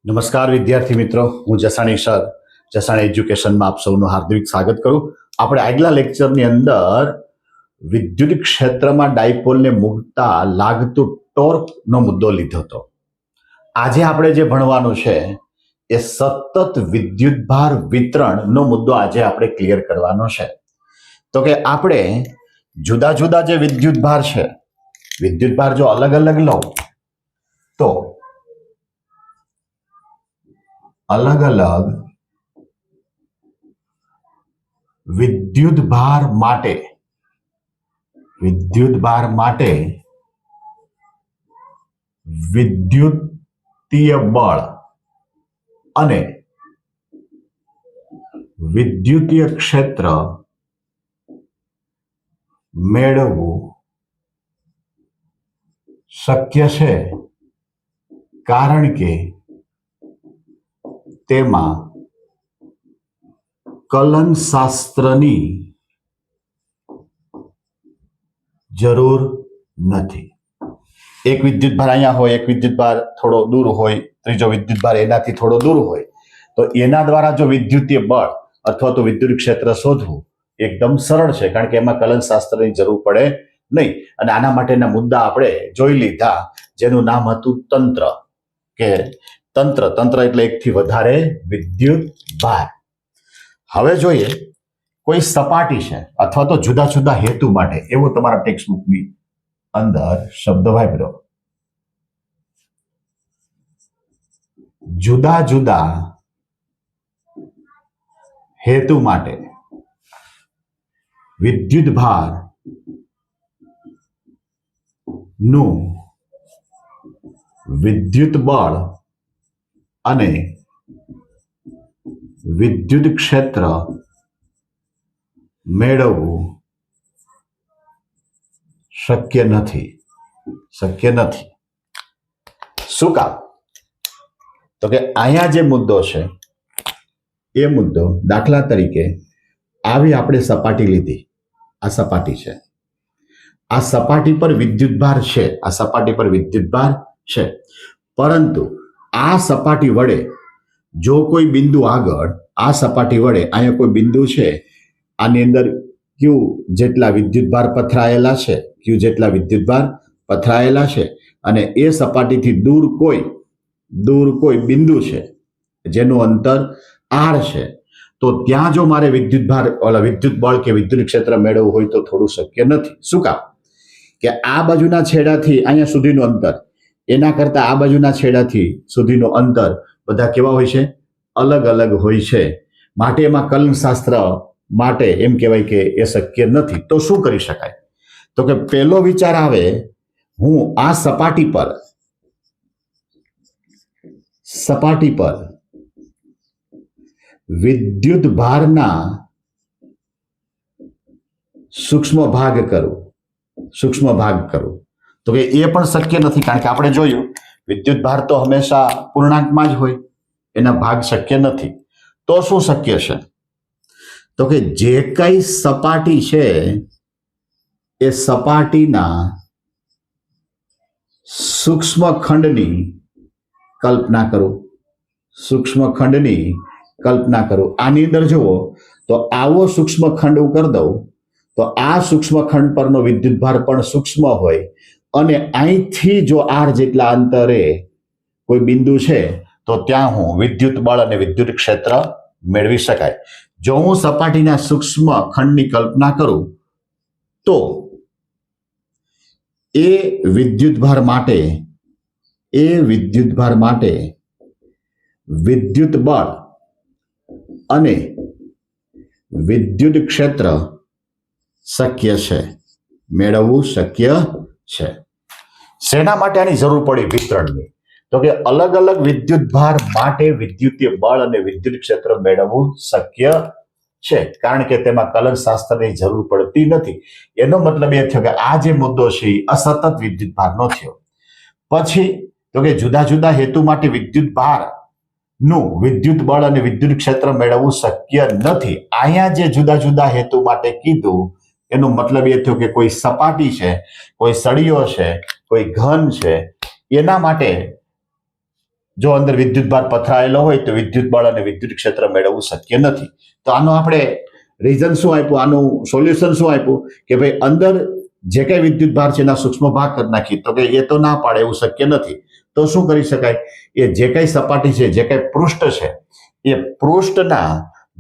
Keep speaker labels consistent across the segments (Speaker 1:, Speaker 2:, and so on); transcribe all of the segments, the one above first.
Speaker 1: નમસ્કાર વિદ્યાર્થી મિત્રો, હું જસાણી સર જસાણી એજ્યુકેશનમાં આપ સૌનું હાર્દિક સ્વાગત કરું. આપણે આગલા લેક્ચરની અંદર વિદ્યુત ક્ષેત્રમાં ડાયપોલને મૂકતા લાગતું ટોર્કનો મુદ્દો લીધો હતો. આજે આપણે જે ભણવાનું છે એ સતત વિદ્યુતભાર વિતરણનો મુદ્દો આજે આપણે ક્લિયર કરવાનો છે. તો કે આપણે જુદા જુદા જે વિદ્યુતભાર છે, વિદ્યુતભાર જો અલગ અલગ લઉં તો અલગ અલગ વિદ્યુતભાર માટે વિદ્યુતીય બળ અને વિદ્યુતીય ક્ષેત્ર મેળવવું શક્ય છે, કારણ કે તેમાં કલનશાસ્ત્રની જરૂર નથી. એક વિદ્યુતભાર અહીંયા હોય, એક વિદ્યુતભાર થોડો દૂર હોય, ત્રીજો વિદ્યુતભાર એનાથી થોડો દૂર હોય, તો એના દ્વારા જો વિદ્યુતીય બળ અથવા તો વિદ્યુત ક્ષેત્ર શોધવું એકદમ સરળ છે, કારણ કે એમાં કલનશાસ્ત્રની જરૂર પડે નહીં. અને આના માટેના મુદ્દા આપણે જોઈ લીધા, જેનું નામ હતું તંત્ર. કે તંત્ર એટલે એકથી વધારે વિદ્યુત ભાર. હવે જોઈએ, કોઈ સપાટી છે અથવા તો જુદા જુદા હેતુ માટે, એવો તમારા ટેક્સ્ટબુકની અંદર શબ્દ વાપર્યો. જુદા જુદા હેતુ માટે વિદ્યુત ભાર નું વિદ્યુત બળ અને વિદ્યુત ક્ષેત્ર મેળવવું શક્ય નથી. શું કામ? તો કે અહીંયા જે મુદ્દો છે એ મુદ્દો, દાખલા તરીકે આવી આપણે સપાટી લીધી, આ સપાટી છે, આ સપાટી પર વિદ્યુતભાર છે, પરંતુ આ સપાટી વડે જો કોઈ બિંદુ આગળ, આ સપાટી વડે અહીંયા કોઈ બિંદુ છે, આની અંદર ક્યુ જેટલા વિદ્યુતભાર પથરાયેલા છે, અને એ સપાટીથી દૂર કોઈ બિંદુ છે જેનું અંતર r છે, તો ત્યાં જો મારે વિદ્યુત બળ કે વિદ્યુત ક્ષેત્ર મેળવવું હોય તો થોડું શક્ય નથી. શું કામ? કે આ બાજુના છેડાથી અહીંયા સુધીનું અંતર, એના કરતા આ બાજુના છેડાથી સુધીનું અંતર બધા કેવા હોય છે? અલગ અલગ હોય છે. માટે એમાં કલનશાસ્ત્ર માટે એમ કહેવાય કે એ શક્ય નથી. તો શું કરી શકાય? તો કે પહેલો વિચાર આવે, હું આ સપાટી પર વિદ્યુત ભારના સૂક્ષ્મ ભાગ કરું. તો કે એ પણ શક્ય નથી, કારણ કે આપણે જોયું વિદ્યુત ભાર તો હંમેશા પૂર્ણાંકમાં જ હોય, એના ભાગ શક્ય નથી. તો શું શક્ય છે? તો કે જે કઈ સપાટી છે એ સપાટીના સૂક્ષ્મ ખંડની કલ્પના કરું. આની અંદર જુઓ તો આવો સૂક્ષ્મ ખંડ હું કરી દઉં તો આ સૂક્ષ્મ ખંડ પરનો વિદ્યુતભાર પણ સૂક્ષ્મ હોય, અને અહીંથી જો r જેટલા અંતરે કોઈ બિંદુ છે તો ત્યાં હું વિદ્યુત બળ અને વિદ્યુત ક્ષેત્ર મેળવી શકાય. જો હું સપાટીના સૂક્ષ્મ ખંડની કલ્પના કરું તો એ વિદ્યુતભાર માટે વિદ્યુત બળ અને વિદ્યુત ક્ષેત્ર મેળવવું શક્ય છે. શેના માટે આની જરૂર પડી વિતરણની? તો કે અલગ અલગ વિદ્યુતભાર માટે વિદ્યુતીય બળ અને વિદ્યુત ક્ષેત્ર મેળવવું શક્ય છે, કારણ કે તેમાં કલનશાસ્ત્રની જરૂર પડતી નથી. એનો મતલબ એ થયો કે આ જે મુદ્દો છે એ અસતત વિદ્યુતભારનો થયો. પછી તો કે જુદા જુદા હેતુ માટે વિદ્યુતભાર નું વિદ્યુત બળ અને વિદ્યુત ક્ષેત્ર મેળવવું શક્ય નથી. અહીંયા જે જુદા જુદા હેતુ માટે કીધું એનો મતલબ એ થયો કે કોઈ સપાટી છે, કોઈ સળિયો છે, કોઈ ઘન છે, એના માટે જો અંદર વિદ્યુત ભાર પથરાયેલો હોય તો વિદ્યુત બળ અને વિદ્યુત ક્ષેત્ર મેળવવું શક્ય નથી. તો આનો આપણે રીઝન શું આપ્યું, આનું સોલ્યુશન શું આપ્યું કે ભાઈ અંદર જે કઈ વિદ્યુત ભાર છે એના સૂક્ષ્મ ભાગ કરી નાખી. તો કે એ તો ના પાડે, એવું શક્ય નથી. તો શું કરી શકાય, એ જે કઈ સપાટી છે, જે કઈ પૃષ્ઠ છે, એ પૃષ્ઠના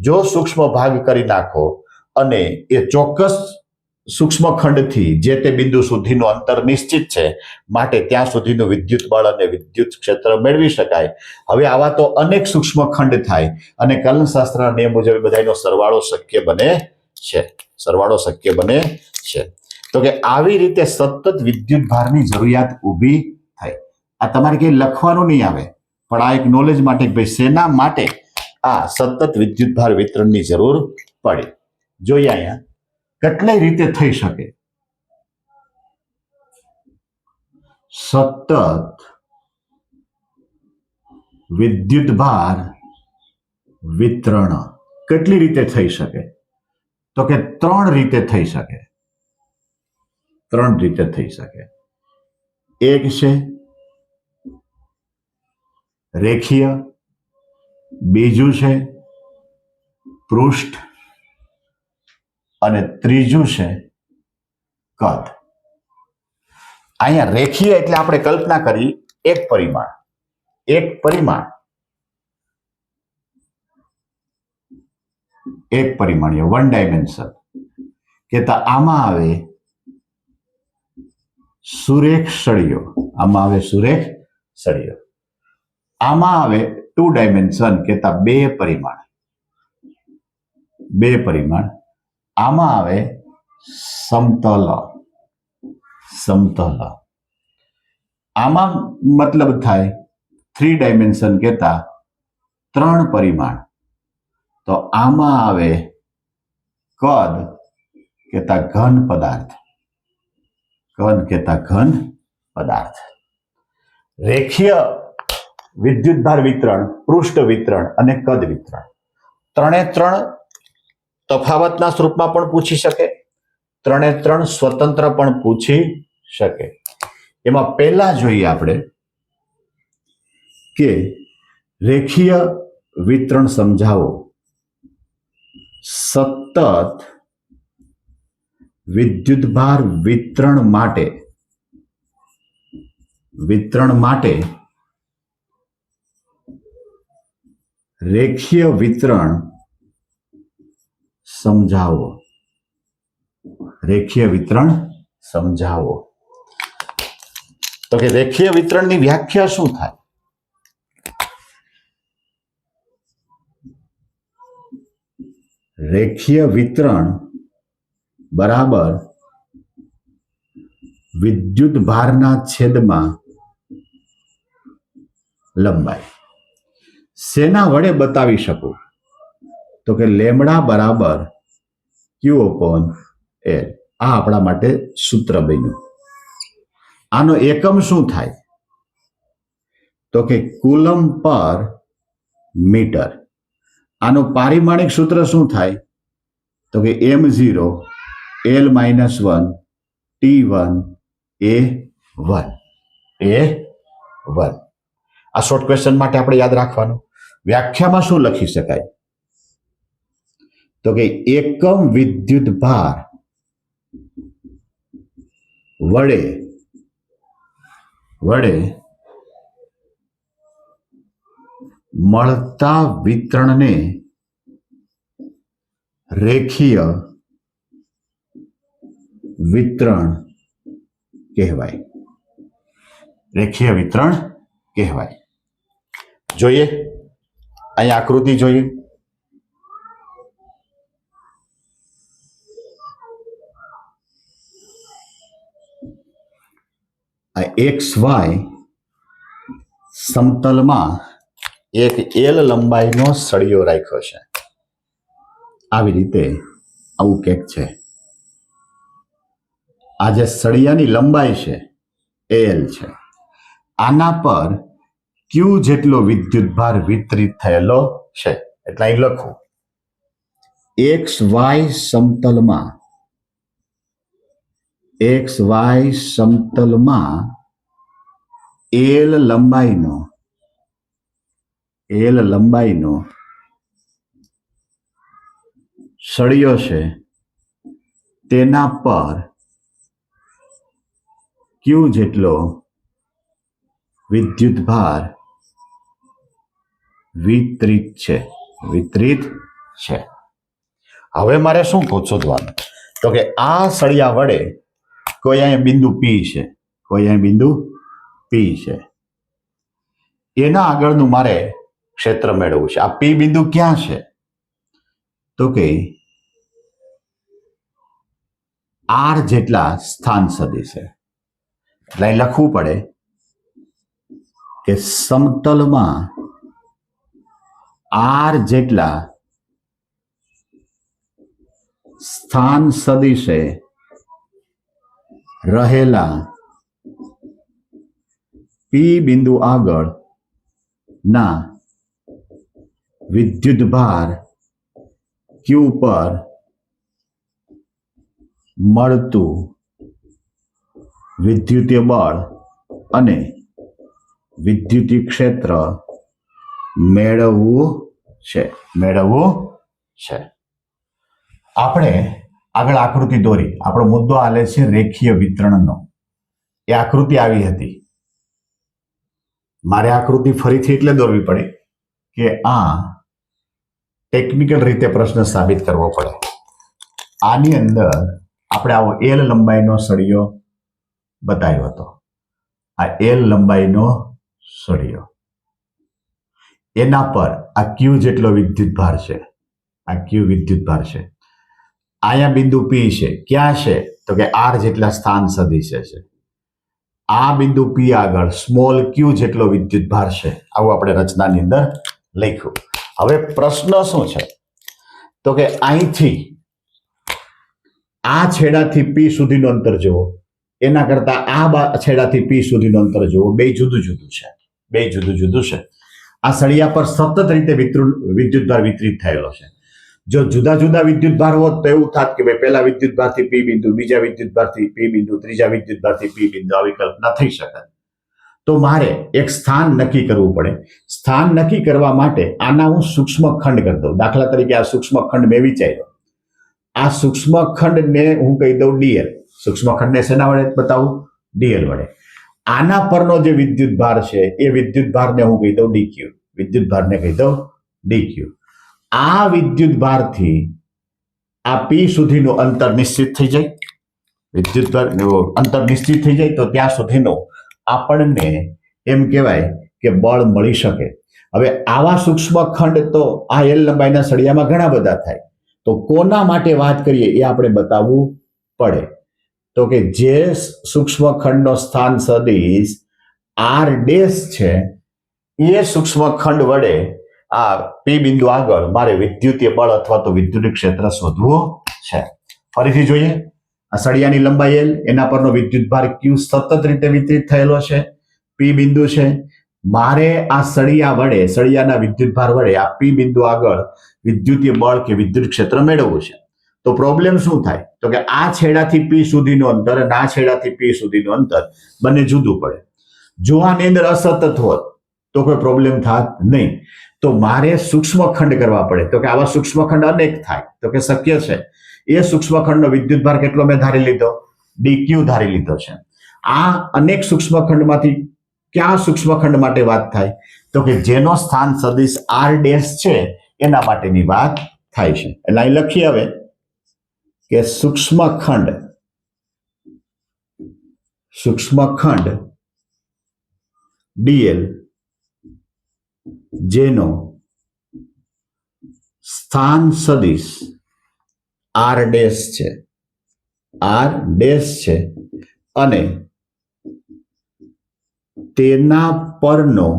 Speaker 1: જો સૂક્ષ્મ ભાગ કરી નાખો અને એ ચોક્કસ સૂક્ષ્મ ખંડથી જે તે બિંદુ સુધીનું અંતર નિશ્ચિત છે, માટે ત્યાં સુધીનું વિદ્યુત બળ અને વિદ્યુત ક્ષેત્ર મેળવી શકાય. હવે આવા તો અનેક સૂક્ષ્મ ખંડ થાય અને કલનશાસ્ત્રના નિયમ મુજબ બધાનો સરવાળો શક્ય બને છે. સરવાળો શક્ય બને છે. તો કે આવી રીતે સતત વિદ્યુત ભારની જરૂરિયાત ઊભી થાય. આ તમારે કંઈ લખવાનું નહીં આવે, પણ આ એક નોલેજ માટે ભાઈ શેના માટે આ સતત વિદ્યુત ભાર વિતરણની જરૂર પડી. જોઈએ અહીંયા કેટલી રીતે થઈ શકે સતત વિદ્યુત ભાર વિતરણ. કેટલી રીતે થઈ શકે, તો કે 3 રીતે થઈ શકે. 3 રીતે થઈ શકે. એક છે રેખીય, બીજું છે પૃષ્ઠ અને ત્રીજું છે કદ. અહીંયા રેખીય એટલે આપણે કલ્પના કરી એક પરિમાણીય 1 ડાયમેન્શન કેતા આમાં આવે સુરેખ સળિયો, આમાં આવે 2 ડાયમેન્શન કેતા 2 પરિમાણ, આમાં આવે સમતલ, આમાં મતલબ થાય 3 ડાયમેન્શન કેતા 3 પરિમાણ, તો આમાં આવે કદ કેતા ઘન પદાર્થ. રેખીય વિદ્યુત ભાર વિતરણ, પૃષ્ઠ વિતરણ અને કદ વિતરણ 3 તફાવતના સ્વરૂપમાં પણ પૂછી શકે, 3 સ્વતંત્ર પણ પૂછી શકે. એમાં પહેલા જોઈએ આપણે કે રેખીય વિતરણ સમજાવો. સતત વિદ્યુત ભાર વિતરણ માટે રેખીય વિતરણ સમજાવો. તો કે રેખીય વિતરણની વ્યાખ્યા શું થાય? રેખીય વિતરણ બરાબર વિદ્યુત ભારના છેદમાં લંબાઈ. શેના વડે બતાવી શકું? તો કે લેમડા બરાબર Q/L. આ આપણા માટે સૂત્ર બન્યું. આનો એકમ શું થાય? તો કે કુલમ પર મીટર. આનું પારિમાણિક સૂત્ર શું થાય? તો કે m0 L-1 T1 A1. આ શોર્ટ ક્વેશ્ચન માટે આપણે યાદ રાખવાનું. વ્યાખ્યામાં શું લખી શકાય? તો કે એકમ વિદ્યુત ભાર વડે મળતા વિતરણને રેખીય વિતરણ કહેવાય. જોઈએ અહીંયા આકૃતિ જોઈએ. XY સમતલમાં એક L લંબાઈનો સળિયો રાખ્યો છે. આવી રીતે આવું કંઈક છે. આ જે સળિયાની લંબાઈ છે L છે, આના પર Q જેટલો વિદ્યુત ભાર વિતરિત થયેલો છે. એટલે અહીં લખું XY સમતલમાં L લંબાઈનો એલ લંબાઈનો સળિયો છે તેના પર ક્યુ જેટલો વિદ્યુત ભાર વિતરિત છે. હવે મારે શું શોધવાનું? તો કે આ સળિયા વડે કોઈ અહીંયા બિંદુ પી છે, એના આગળનું મારે ક્ષેત્ર મેળવવું છે. આ પી બિંદુ ક્યાં છે? તો કે આર જેટલા સ્થાન સદિશ છે. એટલે અહીં લખવું પડે કે સમતલમાં આર જેટલા સ્થાન સદિશે રહેલા પી બિંદુ આગળ ના વિદ્યુત ભાર ક્યુ પર મળતું વિદ્યુતીય બળ અને વિદ્યુતીય ક્ષેત્ર મેળવવું છે. આપણે આગળ આકૃતિ દોરી. આપણો મુદ્દો આલે છે રેખીય વિતરણનો. એ આકૃતિ આવી હતી. મારે આકૃતિ ફરીથી એટલે દોરવી પડે કે આ ટેકનિકલ રીતે પ્રશ્ન સાબિત કરવો પડે. આની અંદર આપણે આવો એલ લંબાઈનો સળિયો બતાવ્યો હતો. આ એલ લંબાઈનો સળિયો, એના પર આ ક્યુ જેટલો વિદ્યુત ભાર છે. અહીંયા બિંદુ પી છે. ક્યાં છે? તો કે આર જેટલા સ્થાન સદિશે છે. આ બિંદુ પી આગળ સ્મોલ ક્યુ જેટલો વિદ્યુત ભાર છે. આવું આપણે રચનાની અંદર લખ્યું. હવે પ્રશ્ન શું છે? તો કે અહીંથી આ છેડાથી પી સુધીનું અંતર જુઓ, એના કરતા આ છેડાથી પી સુધીનું અંતર જુઓ. બે જુદું છે. આ સળિયા પર સતત રીતે વિદ્યુતભાર વિતરિત થયેલો છે. જો જુદા જુદા વિદ્યુતભાર હોત તો એવું થાત કે ભાઈ પહેલા વિદ્યુતભારથી પી બિંદુ, બીજા વિદ્યુતભારથી પી બિંદુ, ત્રીજા વિદ્યુતભારથી પી બિંદુ. આવી કલ્પના થઈ શકે. તો મારે એક સ્થાન નક્કી કરવું પડે. સ્થાન નક્કી કરવા માટે આના હું સૂક્ષ્મ ખંડ કરી દઉં. દાખલા તરીકે આ સૂક્ષ્મ ખંડ મેં વિચાર્યો. આ સૂક્ષ્મ ખંડને હું કહી દઉં ડીએલ. સૂક્ષ્મ ખંડને શેના વડે બતાવું? ડીએલ વડે. આના પરનો જે વિદ્યુત ભાર છે એ વિદ્યુત ભારને હું કહી દઉં ડીક્યુ. આ વિદ્યુત ભારથી આ પી સુધીનું અંતર નિશ્ચિત થઈ જાય. વિદ્યુત ભાર અંતર નિશ્ચિત થઈ જાય તો ત્યાં સુધીનું આપણને એમ કહેવાય કે બળ મળી શકે. હવે આવા સૂક્ષ્મ ખંડ તો આ એલ લંબાઈના સળિયામાં ઘણા બધા થાય. તો કોના માટે વાત કરીએ એ આપણે બતાવવું પડે. તો કે જે સૂક્ષ્મ ખંડનો સ્થાન સદિશ આર ડેશ છે એ સૂક્ષ્મ ખંડ વડે આ પી બિંદુ આગળ મારે વિદ્યુતીય બળ અથવા તો વિદ્યુત ક્ષેત્ર શોધવું છે. ફરીથી જોઈએ. આ સળિયાની લંબાઈ એલ, એના પરનો વિદ્યુત ભાર ક્યુ સતત રીતે વિતરિત થયેલો છે. પી બિંદુ છે. મારે આ સળિયાના વિદ્યુત ભાર વડે આ પી બિંદુ આગળ વિદ્યુતીય બળ કે વિદ્યુત ક્ષેત્ર મેળવવું છે. તો પ્રોબ્લેમ શું થાય? તો કે આ છેડાથી પી સુધીનું અંતર અને આ છેડાથી પી સુધીનું અંતર બંને જુદું પડે. જો આની અંદર અસતત હોત તો કોઈ પ્રોબ્લેમ થાત નહીં. તો મારે સૂક્ષ્મ ખંડ કરવા પડે. તો કે આવા સૂક્ષ્મ ખંડ અનેક થાય. તો કે શક્ય છે. એ સૂક્ષ્મ ખંડનો વિદ્યુત ભાર કેટલો મેં ધારી લીધો? ડીક્યુ ધારી લીધો છે. આ અનેક સૂક્ષ્મ ખંડમાંથી કયા સૂક્ષ્મ ખંડ માટે વાત થાય? તો કે જેનો સ્થાન સદિશ આર ડેશ છે એના માટેની વાત થાય છે. એટલે અહીં લખીએ હવે કે સૂક્ષ્મ ખંડ ડીએલ જેનો સ્થાન સદિશ આર ડેશ છે અને તેના પરનો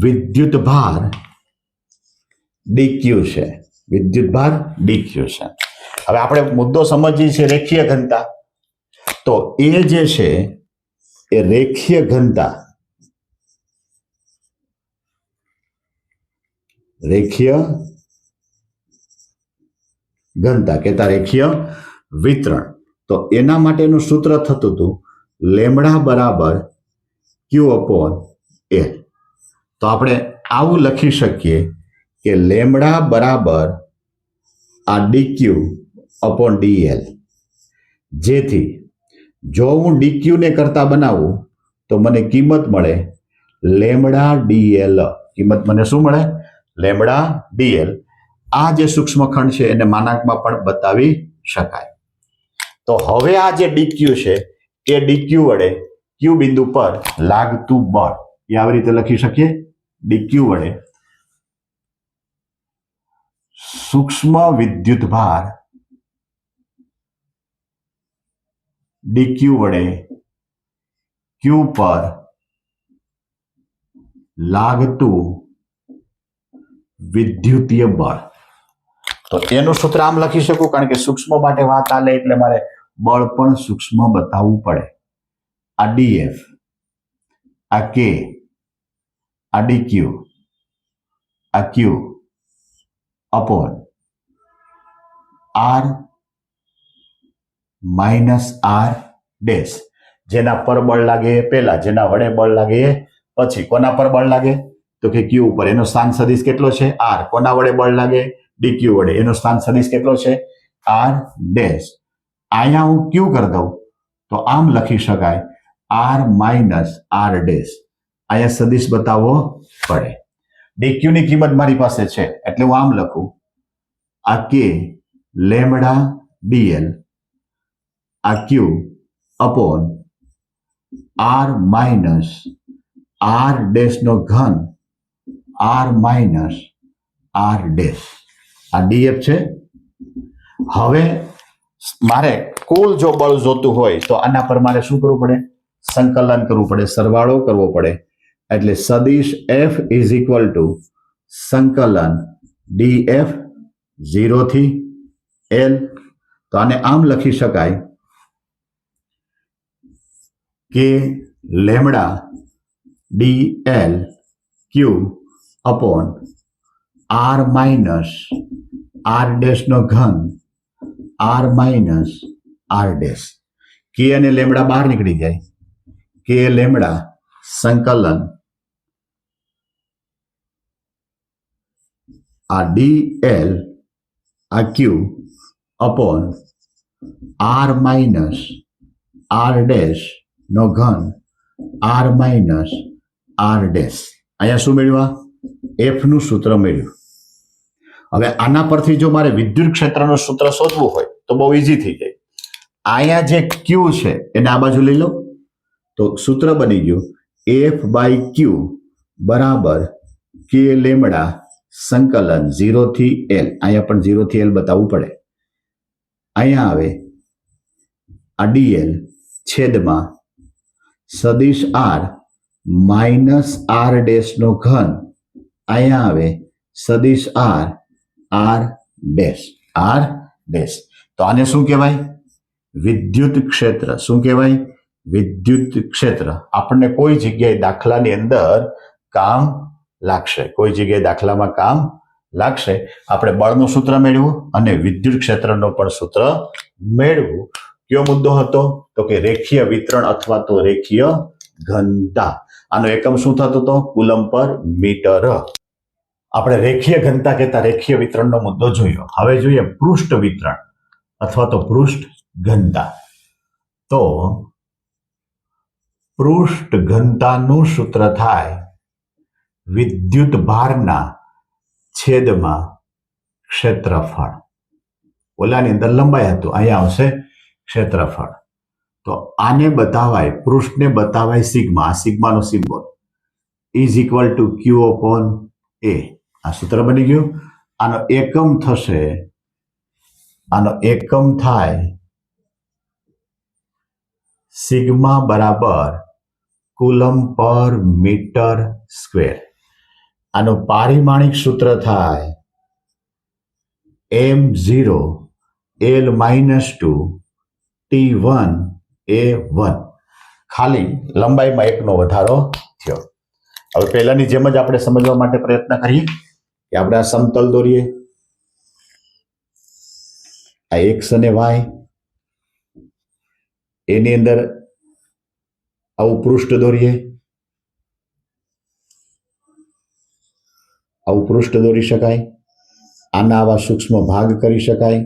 Speaker 1: વિદ્યુત ભાર ડીક્યુ છે. હવે આપણે મુદ્દો સમજીએ છીએ રેખીય ઘનતા. તો એ જે છે એ રેખીય ઘનતા કહેતા રેખીય વિતરણ. તો એના માટેનું સૂત્ર થતું હતું લેમ્ડા બરાબર ક્યુ અપોન એલ. તો આપણે આવું લખી શકીએ કે લેમડા બરાબર આ ડીક્યુ અપોન ડીએલ, જેથી જો હું ડીક્યુ ને કરતા બનાવું તો મને કિંમત મળે લેમડા ડીએલ. કિંમત મને શું મળે? Lambda d l. આ જે સૂક્ષ્મખંડ છે એને માનાંકમાં પણ બતાવી શકાય. તો હવે આ જે ડીક્યુ છે એ ડીક્યુ વડે ક્યુ બિંદુ પર લાગતું બળ એ આવી રીતે લખી શકીએ. ડીક્યુ વડે સૂક્ષ્મ વિદ્યુત ભાર ડીક્યુ વડે ક્યુ પર લાગતું વિદ્યુતીય બળ. તો એનું સૂત્ર આમ લખી શકું, કારણ કે સૂક્ષ્મ માટે વાત આલે એટલે મારે બળ પણ સૂક્ષ્મ બતાવવું પડે. આ ડીએફ, આ કે, આ ડીક્યુ, આ ક્યુ upon R minus R dash. જેના પર બળ લાગે એ પહેલા, જેના વડે બળ લાગે એ પછી. કોના પર બળ લાગે? તો કે ક્યુ ઉપર. એનો સ્થાન સદિશ કેટલો છે? આર. કોના વડે બળ લાગે? ડીક્યુ વડે. એનો સ્થાન સદિશ કેટલો છે? R dash. અહીંયા હું ક્યુ કરી દઉં તો આમ લખી શકાય આર માઇનસ આર ડેશ. અહીંયા સદિશ બતાવવો પડે. ડીક્યુ ની કિંમત મારી પાસે છે એટલે હું આમ લખું આ કે લેમડા ડીએલ આ ક્યુ upon R minus R dash નો ઘન આર માઇનસ આર ડેશ. આ ડીએફ છે. હવે મારે કુલ જો બળ જોતું હોય તો આના પર મારે શું કરવું પડે? સંકલન કરવું પડે, સરવાળો કરવો પડે. એટલે સદિશ એફ ઇઝ ઇક્વલ ટુ સંકલન ડીએફ 0 થી એલ. તો આને આમ લખી શકાય કે lambda D L Q upon R minus R dash નો ઘન આર માઇનસ આર ડેશ. કે અને લેમડા બહાર નીકળી જાય. કે લેમડા સંકલન આ ડીએલ આ ક્યુ upon R minus R dash નો ઘન આર માઇનસ આર ડેશ. અહીંયા શું મેળવ્યા? એફ નું સૂત્ર મેળવ્યું. હવે આના પરથી જો મારે વિદ્યુત ક્ષેત્રનું સૂત્ર શોધવું હોય તો બહુ ઈઝી થઈ જાય. અહીંયા જે ક્યુ છે એને આ બાજુ લઈ લો તો સૂત્ર બની ગયું એફ બાય ક્યુ બરાબર કે લેમડા સંકલન 0 થી એલ. અહીંયા પણ 0 થી એલ બતાવવું પડે. અહીંયા આવે આ ડીએલ છેદમાં સદિશ આર માઇનસ આર ડેશ નો ઘન. અહીંયા આવે સદિશ R R dash R dash. તો આને શું કહેવાય? વિદ્યુત ક્ષેત્ર. શું કહેવાય? વિદ્યુત ક્ષેત્ર. આપણને કોઈ જગ્યાએ દાખલાની અંદર કામ લાગશે. કોઈ જગ્યાએ દાખલામાં કામ લાગશે. આપણે બળનું સૂત્ર મેળવ્યું અને વિદ્યુત ક્ષેત્રનો પણ સૂત્ર મેળવ્યું. કયો મુદ્દો હતો? તો કે રેખીય વિતરણ અથવા તો રેખીય ઘનતા. આનો એકમ શું થતો હતો? કુલમ પર મીટર. આપણે રેખીય ઘનતા કહેતા રેખીય વિતરણનો મુદ્દો જોયો. હવે જોઈએ પૃષ્ઠ વિતરણ અથવા તો પૃષ્ઠ ઘનતા. તો પૃષ્ઠ ઘનતાનું સૂત્ર થાય વિદ્યુત ભારના છેદમાં ક્ષેત્રફળ. ઓલાની અંદર લંબાઈ હતું, અહીંયા આવશે ક્ષેત્રફળ. તો આને બતાવાય, પૃષ્ઠને બતાવાય સિગ્મા. આ સિગ્માનો symbol is equal to Q upon A. આ સૂત્ર બની ગયું. આનો એકમ થશે, આનો એકમ થાય સિગ્મા બરાબર કુલમ પર મીટર સ્ક્વેર. આનું પારિમાણિક સૂત્ર થાય m0 l -2 t1 a1. ખાલી લંબાઈમાં એકનો વધારો થયો. હવે પહેલાની જેમ જ આપણે સમજવા માટે પ્રયત્ન કરીએ કે આપણે આ સમતલ દોરીએ. આ એક્સ અને વાય, એની અંદર આવું પૃષ્ઠ દોરીએ. આવું પૃષ્ઠ દોરી શકાય, આના આવા સૂક્ષ્મ ભાગ કરી શકાય.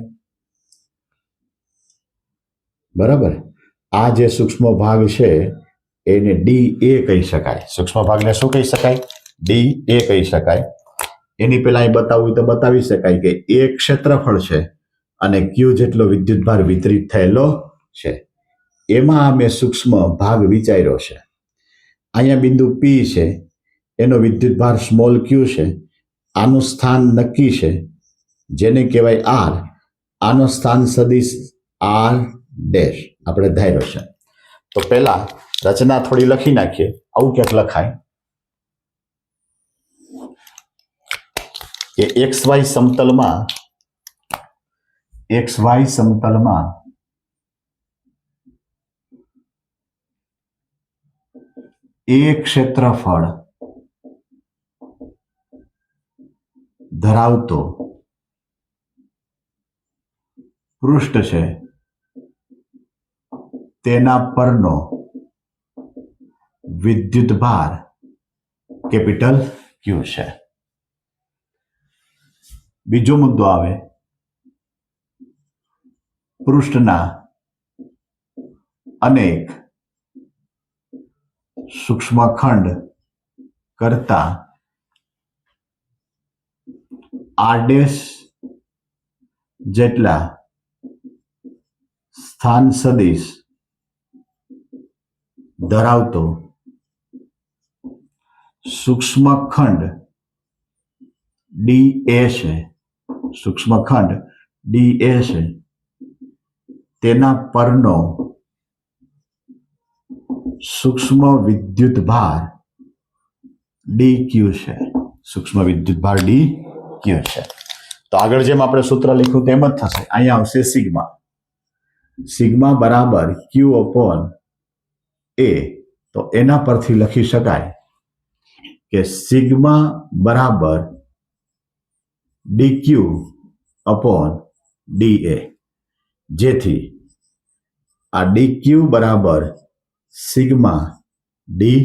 Speaker 1: બરાબર. આ જે સૂક્ષ્મ ભાગ છે એને ડી એ કહી શકાય. સૂક્ષ્મ ભાગને શું કહી શકાય? ડી એ કહી શકાય. એની પહેલા અહીં બતાવવું તો બતાવી શકાય કે એ ક્ષેત્રફળ છે અને ક્યુ જેટલો વિદ્યુતભાર વિતરિત થયેલો છે. એમાં મેં સૂક્ષ્મ ભાગ વિચાર્યો છે. અહીંયા બિંદુ પી છે, એનો વિદ્યુતભાર સ્મોલ ક્યુ છે, આનું સ્થાન નક્કી છે જેને કહેવાય આર. આનો સ્થાન સદિશ આર ડેશ આપણે ધાર્યો છે. તો પહેલા રચના થોડી લખી નાખીએ. આવું ક્યાંક લખાય કે એક્સ વાય સમતલમાં એ ક્ષેત્રફળ ધરાવતો પૃષ્ઠ છે, તેના પરનો વિદ્યુતભાર કેપિટલ ક્યુ છે. બીજો મુદ્દો આવે પૃષ્ઠના અનેક સૂક્ષ્મખંડ કરતા આર ડેશ જેટલા સ્થાન સદિશ ધરાવતો સૂક્ષ્મખંડ ડી એ છે. સૂક્ષ્મખંડ ડી એ છે તેના પરનો સૂક્ષ્મ વિદ્યુતભાર ડી ક્યુ છે. સૂક્ષ્મ વિદ્યુતભાર ડી ક્યુ છે. તો આગળ જેમ આપણે સૂત્ર લખ્યું તેમ જ થશે. અહીંયા આવશે સિગ્મા. સિગ્મા બરાબર ક્યુ અપોન એ. તો એના પરથી લખી શકાય કે સિગ્મા બરાબર ડી ક્યુ અપોન ડી એ, જેથી આ ડી ક્યુ બરાબર સિગ્મા ડી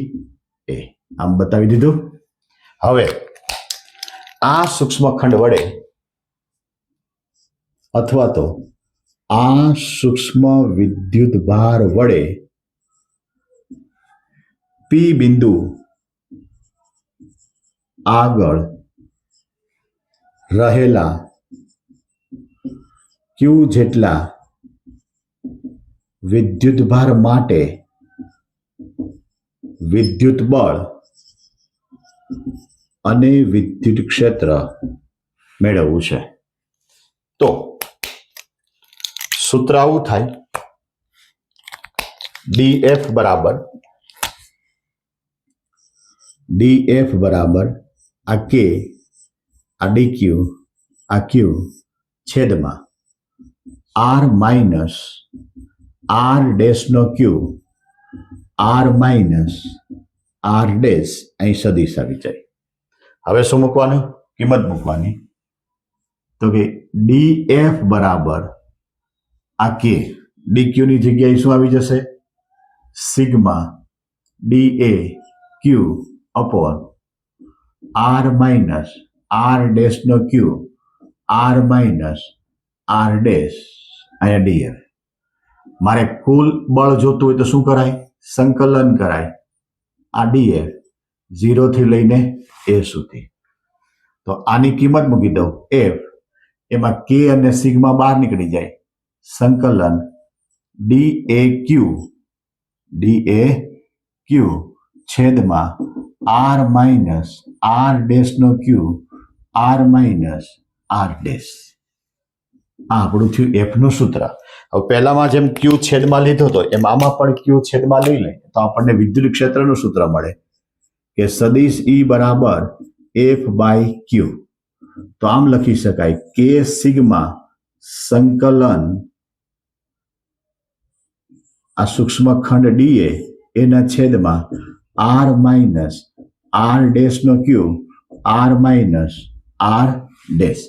Speaker 1: એ. આમ બતાવી દીધું. હવે આ સૂક્ષ્મખંડ વડે અથવા તો આ સૂક્ષ્મ વિદ્યુતભાર વડે પી બિંદુ આગળ રહેલા ક્યુ જેટલા વિદ્યુતભાર માટે વિદ્યુત બળ અને વિદ્યુત ક્ષેત્ર મેળવવું છે. તો સૂત્ર આવું થાય ડીએફ બરાબર આ કે આ ડી ક્યુ આ ક્યુ છેદમાં આર માઇનસ આર ડેશ નો Q R minus R dash અહીં સદિશ આવી જાય. હવે શું મૂકવાનું? કિંમત મૂકવાની. તો કે ડી એફ બરાબર આ કે ડી ક્યુ ની જગ્યાએ શું આવી જશે? Sigma D A Q upon R minus R dash નો Q R minus R dash અહીંયા ડીએફ. મારે કુલ બળ જોતું હોય તો શું કરાય? સંકલન કરાય. આ ડીએફ 0 થી લઈને એ સુધી. તો આની કિંમત મૂકી દઉં એફ. એમાં કે અને સિગ્મા બહાર નીકળી જાય. સંકલન ડી એ ક્યુ છેદમાં આર માઇનસ આર ડેશ નો Q R minus R dash. આ આપણું થયું એફ નું સૂત્ર. હવે પહેલામાં જેમ ક્યુ છેદમાં લીધો હતો એમ આમાં પણ ક્યુ છેદમાં લઈ લે તો આપણને વિદ્યુત ક્ષેત્રનું સૂત્ર મળે કે સદિશ ઈ બરાબર એફ બાય ક્યુ. તો આમ લખી શકાય કે સિગ્મા સંકલન આ સૂક્ષ્મખંડ ડીએ એના છેદમાં આર માઇનસ આર ડેશ નો Q R minus R dash.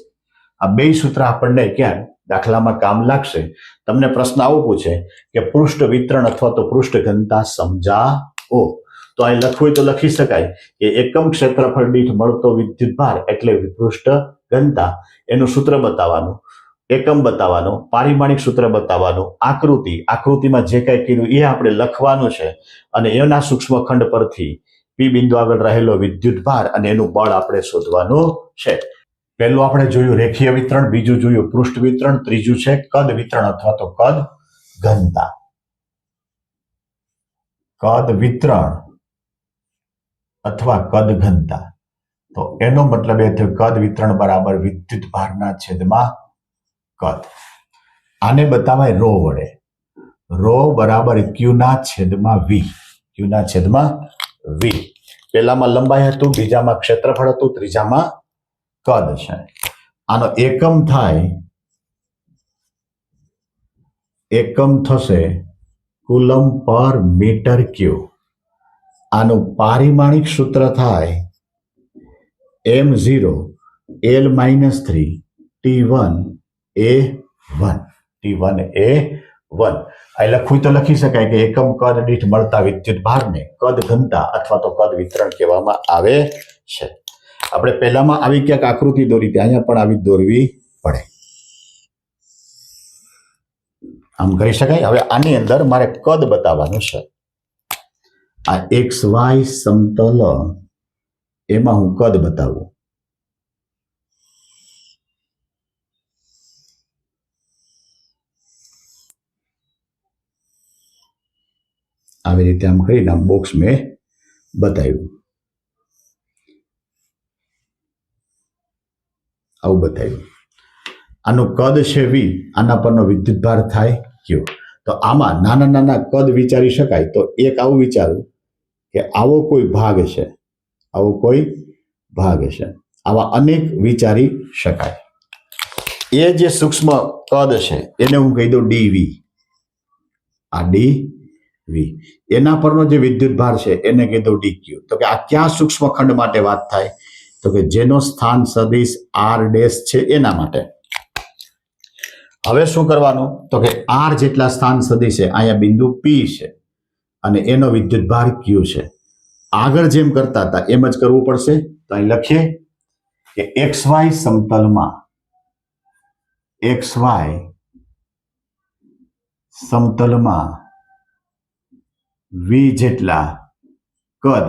Speaker 1: આ બે સૂત્ર આપણને ક્યાં દાખલામાં કામ લાગશે. તમને પ્રશ્ન આવો પૂછે કે પૃષ્ઠ વિતરણ અથવા તો પૃષ્ઠ ઘનતા સમજાવો, તો અહીં લખવું હોય તો લખી શકાય કે એકમ ક્ષેત્રફળ દીઠ મળતો વિદ્યુત ભાર એટલે પૃષ્ઠ ઘનતા, એનું સૂત્ર બતાવવાનું, એકમ બતાવવાનો, પારિમાણિક સૂત્ર બતાવવાનું, આકૃતિમાં જે કંઈ કીધું એ આપણે લખવાનું છે અને એના સૂક્ષ્મખંડ પરથી પી બિંદુ આગળ રહેલો વિદ્યુત ભાર અને એનું બળ આપણે શોધવાનું છે. પહેલું આપણે જોયું રેખીય વિતરણ, બીજું જોયું પૃષ્ઠ વિતરણ, ત્રીજું છે કદ વિતરણ અથવા તો કદ ઘનતા. કદ વિતરણ અથવા કદ ઘનતા, તો એનો મતલબ એ થયો કદ વિતરણ બરાબર વિદ્યુત ભારના છેદમાં કદ. આને બતાવાય રો વડે. રો બરાબર ક્યુ ના છેદમાં વી. ક્યુ ના છેદમાં વી. પહેલામાં લંબાઈ હતું, બીજામાં ક્ષેત્રફળ હતું, ત્રીજામાં કદ છે. આનો એકમ થાય, એકમ થશે કુલમ પર મીટર ક્યુ. આનું પારિમાણિક સૂત્ર થાય m0 L-3 T1 A1. T1 A1. અહીં લખવું તો લખી શકાય કે એકમ કદ દીઠ મળતા વિદ્યુત ભારને કદ ઘનતા અથવા તો કદ વિતરણ કહેવામાં આવે છે. આપણે પહેલામાં આવી ક્યાંક આકૃતિ દોરી હતી, અહીંયા પણ આવી દોરવી પડે. આમ કરી શકાય. હવે આની અંદર મારે કદ બતાવવાનું છે. આ XY સમતલ, એમાં હું કદ બતાવું. આવી રીતે આમ કરીને આમ બોક્સ મેં બતાવ્યું, આવું બતાવ્યું. આનું કદ છે વી, આના પરનો વિદ્યુત ભાર થાય ક્યુ. તો આમાં નાના નાના કદ વિચારી શકાય. તો એક આવું વિચારું કે આવો કોઈ ભાગ છે, આવો કોઈ ભાગ છે. આવા અનેક વિચારી શકાય. એ જે સૂક્ષ્મ કદ છે એને હું કહી દઉં ડીવી. આ ડીવી. એના પરનો જે વિદ્યુત ભાર છે એને કહી દઉં ડીક્યુ. તો કે આ ક્યાં સૂક્ષ્મ ખંડ માટે વાત થાય? તો કે જેનો સ્થાન સદિશ આર ડેશ છે એના માટે. હવે શું કરવાનું? તો કે આર જેટલા સ્થાન સદિશ છે, અહીંયા બિંદુ પી છે અને એનો વિદ્યુત ભાર ક્યુ છે. આગળ જેમ કરતા હતા એમ જ કરવું પડશે. તો અહીં લખીએ કે XY સમતલમાં, XY સમતલમાં વી જેટલા કદ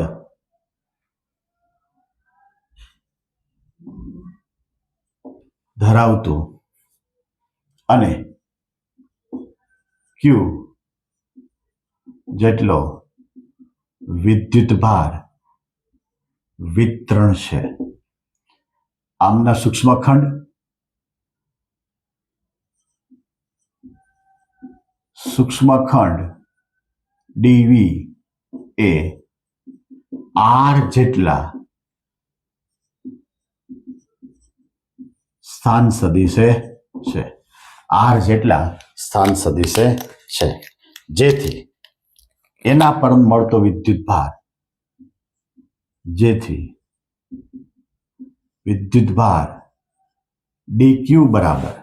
Speaker 1: ધરાવતું અને ક્યુ જેટલો વિદ્યુત ભાર વિતરણ છે. આમના સૂક્ષ્મખંડ ડીવી એ આર જેટલા સ્થાન સદિશે છે. આર જેટલા સ્થાન સદિશે છે, જેથી એના પર મળતો વિદ્યુત ભાર, જેથી વિદ્યુત ભાર ડીક્યુ બરાબર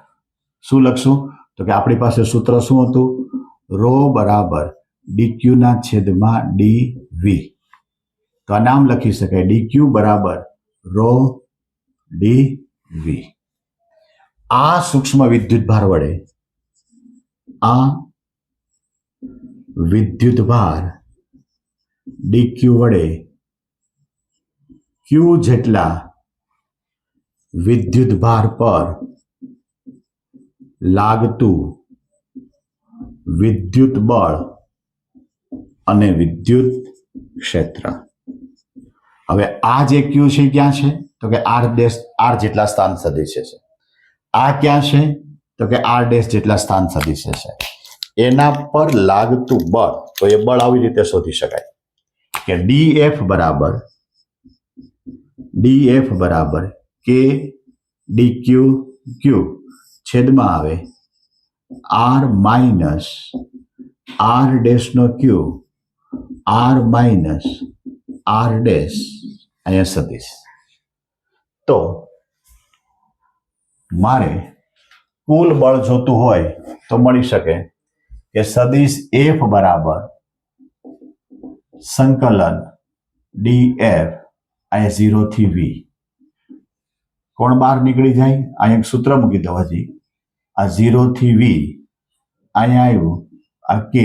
Speaker 1: શું લખશું? તો કે આપણી પાસે સૂત્ર શું હતું? રો બરાબર ડીક્યુ ના છેદમાં ડીવી. તો આ નામ લખી શકાય ડીક્યુ બરાબર રો ડીવી. આ સૂક્ષ્મ વિદ્યુત ભાર વડે, આ વિદ્યુત ભાર ડીક્યુ વડે ક્યુ જેટલા વિદ્યુત ભાર પર લાગતું વિદ્યુત બળ અને વિદ્યુત ક્ષેત્ર. હવે આ જે ક્યુ છે ક્યાં છે? તો કે આર જેટલા સ્થાન સદિશ છે. આ ક્યાં છે? તો કે આર ડેશ જેટલા સ્થાન સદિશ છે. એના પર લાગતું બળ, તો એ બળ આવી રીતે શોધી શકાય કે ડીએફ બરાબર કે ડીક્યુ ક્યુ છેદમાં આવે આર માઇનસ આર ડેશ નો Q, R minus R dash, અહીંયા સદિશ. તો મારે કુલ બળ જોતું હોય તો મળી શકે કે સદિશ એફ બરાબર સંકલન DF, અહીંયા 0 થી V. કોણ બહાર નીકળી જાય? અહીંયા એક સૂત્ર મૂકી દો હજી. આ 0 થી V, અહીંયા આવ્યું આ K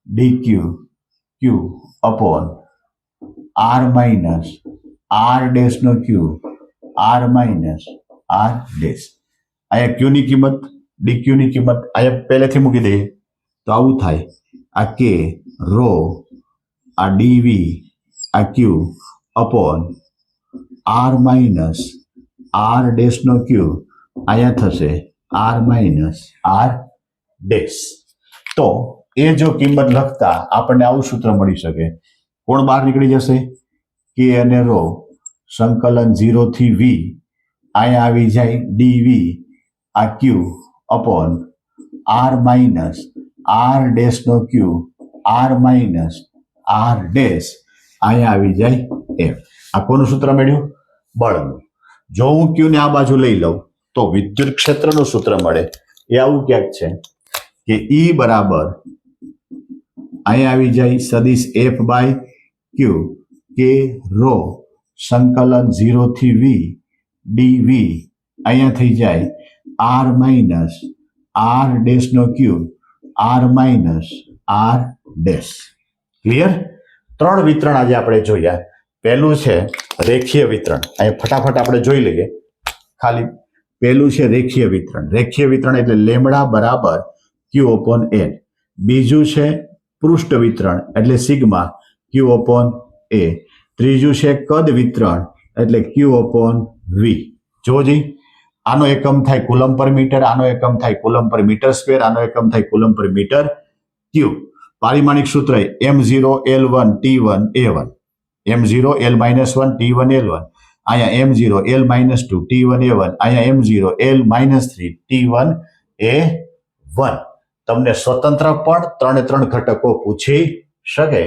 Speaker 1: DQ Q upon R minus R dash નો Q R minus R dash. અહીંયા Q ની કિંમત DQ ની કિંમત અહીંયા પહેલેથી મૂકી દઈએ તો આવું થાય. આ K રો, આ DV, આ Q upon R minus R dash નો Q અહીંયા થશે R માઇનસ R ડેશ. તો એ જો કિંમત લખતા આપણને આવું સૂત્ર મળી શકે. કોણ બહાર નીકળી જશે? K અને રો સંકલન 0 થી V, અહીંયા આવી જાય DV, આ Q upon R minus R dash નો Q R minus R dash, અહીંયા આવી જાય F. આ કોનું સૂત્ર મળ્યું? બળનું. જો હું Q ને આ બાજુ લઈ લઉં તો વિદ્યુત ક્ષેત્રનું સૂત્ર મળે. એ આવું ક્યાંક છે કે E બરાબર અહીંયા આવી જાય સદિશ F બાય Q, K રો સંકલન 0 થી V DV, અહીંયા થઈ જાય R માઇનસ R ડેશ નો Q R minus R dash. Clear? 3 વિતરણ આજે આપણે જોયા. પહેલું છે રેખીય વિતરણ. અહીંયા ફટાફટ આપણે જોઈ લઈએ. ખાલી પહેલું છે રેખીય વિતરણ. રેખીય વિતરણ એટલે લેમડા બરાબર Q અપોન N. બીજું છે પૃષ્ઠ વિતરણ એટલે સિગ્મા Q અપોન A. ત્રીજું છે કદ વિતરણ એટલે Q અપોન V. જોજી, આનો એકમ થાય કુલમ પર મીટર, આનો એકમ થાય કુલમ પર મીટર સ્ક્વેર, આનો એકમ થાય કુલમ પર મીટર ક્યુબ. પારિમાણિક સૂત્ર M0 L1 T1 A1, M0 L-1 T1 L1, અહીંયા M0 L-2 T1 A1, અહીંયા M0 L-3 T1 A1. તમને સ્વતંત્ર પણ 3 ઘટકો પૂછી શકે.